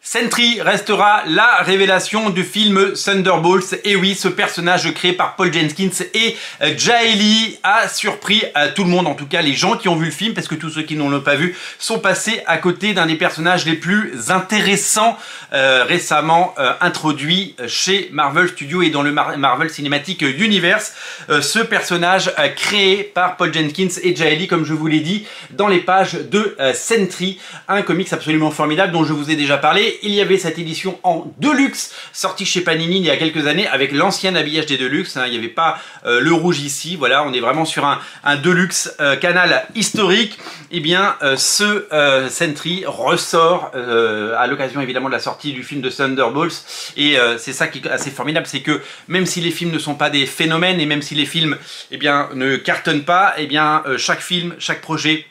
Sentry restera la révélation du film Thunderbolts. Et oui, ce personnage créé par Paul Jenkins et Jae-Lee a surpris tout le monde, en tout cas les gens qui ont vu le film, parce que tous ceux qui ne l'ont pas vu sont passés à côté d'un des personnages les plus intéressants récemment introduits chez Marvel Studios et dans le Marvel Cinematic Universe. Ce personnage créé par Paul Jenkins et Jae-Lee, comme je vous l'ai dit, dans les pages de Sentry, un comics absolument formidable dont je vous ai déjà parlé. Il y avait cette édition en Deluxe sortie chez Panini il y a quelques années avec l'ancien habillage des Deluxe. Il n'y avait pas le rouge ici. Voilà, on est vraiment sur un Deluxe canal historique. Et bien, ce Sentry ressort à l'occasion évidemment de la sortie du film de Thunderbolts. Et c'est ça qui est assez formidable, c'est que même si les films ne sont pas des phénomènes et même si les films eh bien, ne cartonnent pas, eh bien, chaque film, chaque projet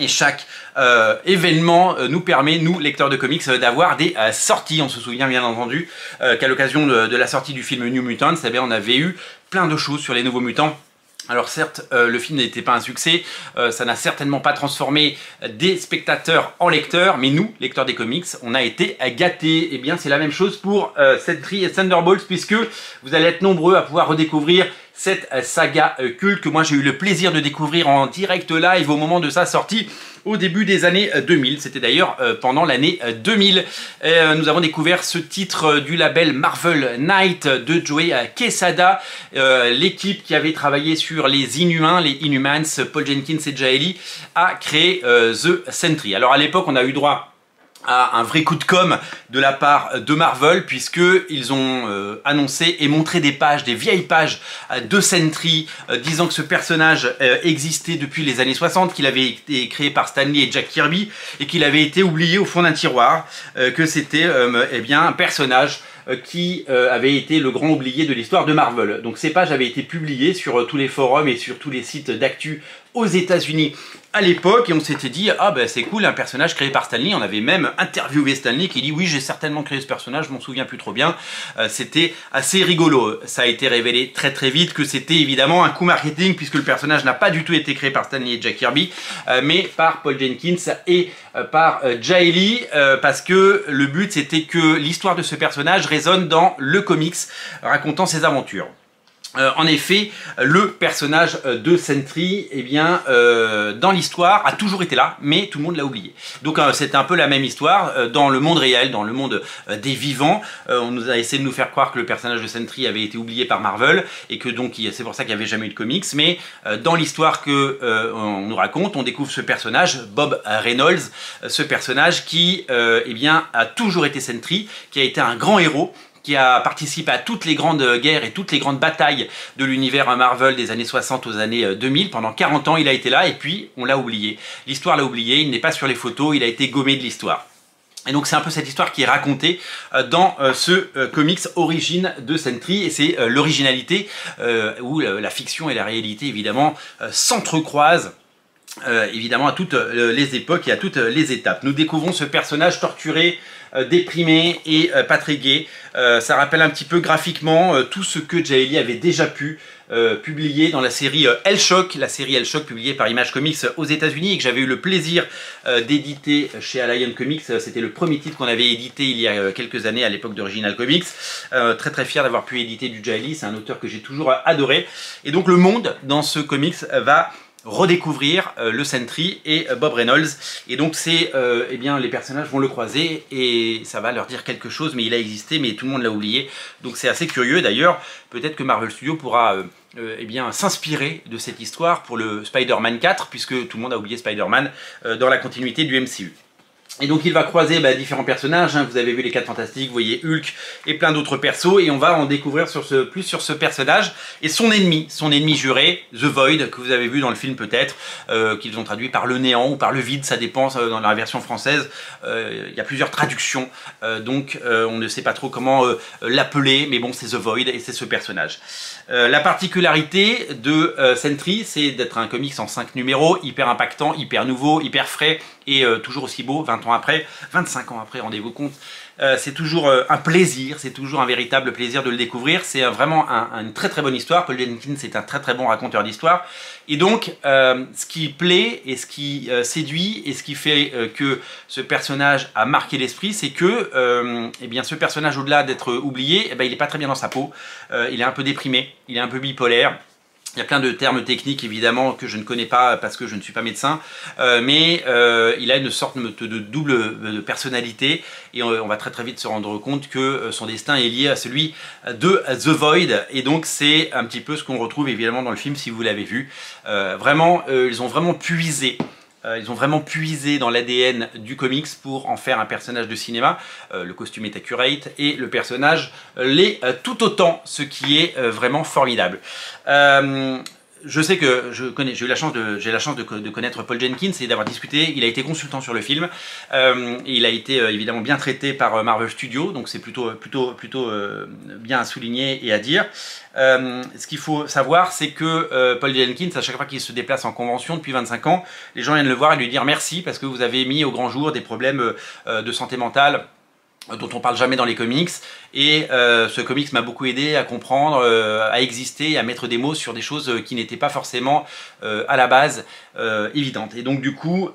et chaque événement nous permet, nous, lecteurs de comics, d'avoir des sorties. On se souvient bien entendu qu'à l'occasion de la sortie du film New Mutants, eh bien, on avait eu plein de choses sur les nouveaux mutants. Alors certes, le film n'était pas un succès, ça n'a certainement pas transformé des spectateurs en lecteurs, mais nous, lecteurs des comics, on a été gâtés. Et bien c'est la même chose pour Sentry et Thunderbolts, puisque vous allez être nombreux à pouvoir redécouvrir cette saga culte que moi j'ai eu le plaisir de découvrir en direct live au moment de sa sortie au début des années 2000. C'était d'ailleurs pendant l'année 2000. Nous avons découvert ce titre du label Marvel Knight de Joe Quesada, l'équipe qui avait travaillé sur les Inhumains, les Inhumans, Paul Jenkins et Jae-Lee, a créé The Sentry. Alors à l'époque on a eu droit à un vrai coup de com' de la part de Marvel, puisqu'ils ont annoncé et montré des pages, des vieilles pages de Sentry, disant que ce personnage existait depuis les années 60, qu'il avait été créé par Stan Lee et Jack Kirby, et qu'il avait été oublié au fond d'un tiroir, que c'était eh bien, un personnage qui avait été le grand oublié de l'histoire de Marvel. Donc ces pages avaient été publiées sur tous les forums et sur tous les sites d'actu aux États-Unis à l'époque, et on s'était dit ah ben c'est cool, un personnage créé par Stan Lee. On avait même interviewé Stan Lee qui dit oui, j'ai certainement créé ce personnage, je m'en souviens plus trop bien. C'était assez rigolo. Ça a été révélé très très vite que c'était évidemment un coup marketing, puisque le personnage n'a pas du tout été créé par Stan Lee et Jack Kirby, mais par Paul Jenkins et par Jae-Lee, parce que le but c'était que l'histoire de ce personnage résonne dans le comics racontant ses aventures. En effet, le personnage de Sentry, eh bien, dans l'histoire, a toujours été là, mais tout le monde l'a oublié. Donc c'est un peu la même histoire dans le monde réel, dans le monde des vivants. On nous a essayé de nous faire croire que le personnage de Sentry avait été oublié par Marvel, et que donc c'est pour ça qu'il n'y avait jamais eu de comics. Mais dans l'histoire que on nous raconte, on découvre ce personnage, Bob Reynolds, ce personnage qui eh bien, a toujours été Sentry, qui a été un grand héros, qui a participé à toutes les grandes guerres et toutes les grandes batailles de l'univers Marvel des années 60 aux années 2000. Pendant 40 ans, il a été là et puis on l'a oublié. L'histoire l'a oublié, il n'est pas sur les photos, il a été gommé de l'histoire. Et donc c'est un peu cette histoire qui est racontée dans ce comics origine de Sentry, et c'est l'originalité où la fiction et la réalité évidemment s'entrecroisent. Évidemment à toutes les époques et à toutes les étapes. Nous découvrons ce personnage torturé, déprimé et pas très gai. Ça rappelle un petit peu graphiquement tout ce que Jae-Lee avait déjà pu publier dans la série Hellshock, publiée par Image Comics aux États-Unis, et que j'avais eu le plaisir d'éditer chez Alliance Comics. C'était le premier titre qu'on avait édité il y a quelques années à l'époque d'Original Comics. Très très fier d'avoir pu éditer du Jae-Lee, c'est un auteur que j'ai toujours adoré. Et donc le monde dans ce comics va redécouvrir le Sentry et Bob Reynolds, et donc c'est eh bien les personnages vont le croiser et ça va leur dire quelque chose, mais il a existé mais tout le monde l'a oublié. Donc c'est assez curieux. D'ailleurs peut-être que Marvel Studios pourra eh bien s'inspirer de cette histoire pour le Spider-Man 4, puisque tout le monde a oublié Spider-Man dans la continuité du MCU. Et donc il va croiser différents personnages, hein. Vous avez vu les 4 Fantastiques, vous voyez Hulk et plein d'autres persos, et on va en découvrir plus sur ce personnage et son ennemi juré, The Void, que vous avez vu dans le film peut-être, qu'ils ont traduit par le néant ou par le vide, ça dépend dans la version française. Il y a plusieurs traductions, donc on ne sait pas trop comment l'appeler, mais bon c'est The Void et c'est ce personnage. La particularité de Sentry, c'est d'être un comics en 5 numéros, hyper impactant, hyper nouveau, hyper frais, et toujours aussi beau 20 ans ans après, 25 ans après, rendez-vous compte. C'est toujours un plaisir, c'est toujours un véritable plaisir de le découvrir. C'est vraiment une très très bonne histoire. Paul Jenkins est un très très bon raconteur d'histoire. Et donc, ce qui plaît et ce qui séduit et ce qui fait que ce personnage a marqué l'esprit, c'est que eh bien, ce personnage, au-delà d'être oublié, eh bien, il n'est pas très bien dans sa peau. Il est un peu déprimé, il est un peu bipolaire. Il y a plein de termes techniques évidemment que je ne connais pas parce que je ne suis pas médecin, mais il a une sorte de double personnalité et on va très très vite se rendre compte que son destin est lié à celui de The Void, et donc c'est un petit peu ce qu'on retrouve évidemment dans le film si vous l'avez vu. Vraiment, ils ont vraiment puisé. Ils ont vraiment puisé dans l'ADN du comics pour en faire un personnage de cinéma. Le costume est accurate et le personnage l'est tout autant, ce qui est vraiment formidable. Je sais que j'ai la chance de connaître Paul Jenkins et d'avoir discuté. Il a été consultant sur le film. Et il a été évidemment bien traité par Marvel Studios, donc c'est plutôt bien à souligner et à dire. Ce qu'il faut savoir, c'est que Paul Jenkins, à chaque fois qu'il se déplace en convention depuis 25 ans, les gens viennent le voir et lui dire merci parce que vous avez mis au grand jour des problèmes de santé mentale dont on parle jamais dans les comics, et ce comics m'a beaucoup aidé à comprendre, à exister, à mettre des mots sur des choses qui n'étaient pas forcément à la base évidentes. Et donc du coup,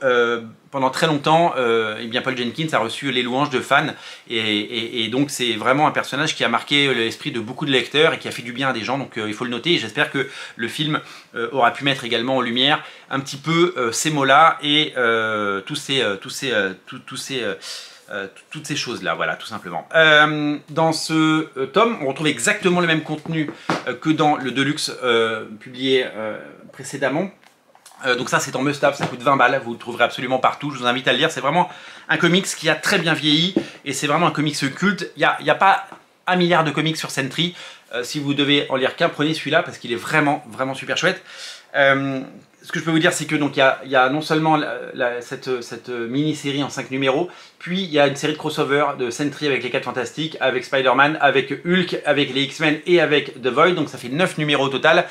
pendant très longtemps, eh bien Paul Jenkins a reçu les louanges de fans, et donc c'est vraiment un personnage qui a marqué l'esprit de beaucoup de lecteurs et qui a fait du bien à des gens, donc il faut le noter, et j'espère que le film aura pu mettre également en lumière un petit peu ces mots-là et toutes ces choses-là, voilà, tout simplement. Dans ce tome, on retrouve exactement le même contenu que dans le Deluxe publié précédemment. Donc ça, c'est en must-have, ça coûte 20 balles, vous le trouverez absolument partout, je vous invite à le lire. C'est vraiment un comics qui a très bien vieilli, et c'est vraiment un comics culte. Il n'y a pas un milliard de comics sur Sentry. Si vous devez en lire qu'un, prenez celui-là, parce qu'il est vraiment, vraiment super chouette. Ce que je peux vous dire, c'est que donc il y a non seulement cette mini-série en 5 numéros, puis il y a une série de crossover de Sentry avec les 4 Fantastiques, avec Spider-Man, avec Hulk, avec les X-Men et avec The Void, donc ça fait 9 numéros au total.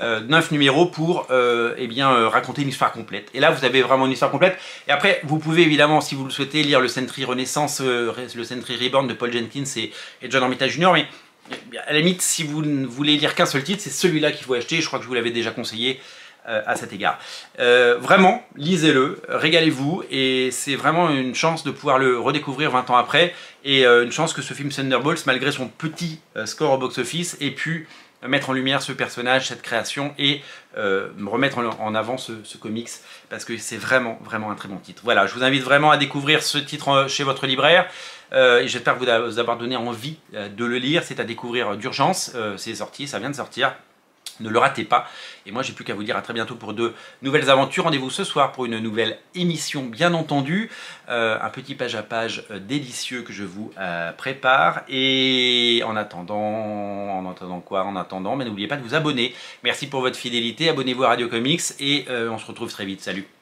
9 numéros pour eh bien, raconter une histoire complète. Et là, vous avez vraiment une histoire complète. Et après, vous pouvez évidemment, si vous le souhaitez, lire le Sentry Renaissance, le Sentry Reborn de Paul Jenkins et John Romita Jr. Mais à la limite, si vous ne voulez lire qu'un seul titre, c'est celui-là qu'il faut acheter. Je crois que je vous l'avais déjà conseillé à cet égard. Vraiment, lisez-le, régalez-vous, et c'est vraiment une chance de pouvoir le redécouvrir 20 ans après, et une chance que ce film Thunderbolts, malgré son petit score au box-office, ait pu mettre en lumière ce personnage, cette création, et remettre en avant ce comics, parce que c'est vraiment, vraiment un très bon titre. Voilà, je vous invite vraiment à découvrir ce titre chez votre libraire, et j'espère vous avoir donné envie de le lire. C'est à découvrir d'urgence, c'est sorti, ça vient de sortir. Ne le ratez pas. Et moi, j'ai plus qu'à vous dire à très bientôt pour de nouvelles aventures. Rendez-vous ce soir pour une nouvelle émission, bien entendu. Un petit page à page délicieux que je vous prépare. Et en attendant quoi? En attendant, mais n'oubliez pas de vous abonner. Merci pour votre fidélité. Abonnez-vous à Radio Comics et on se retrouve très vite. Salut!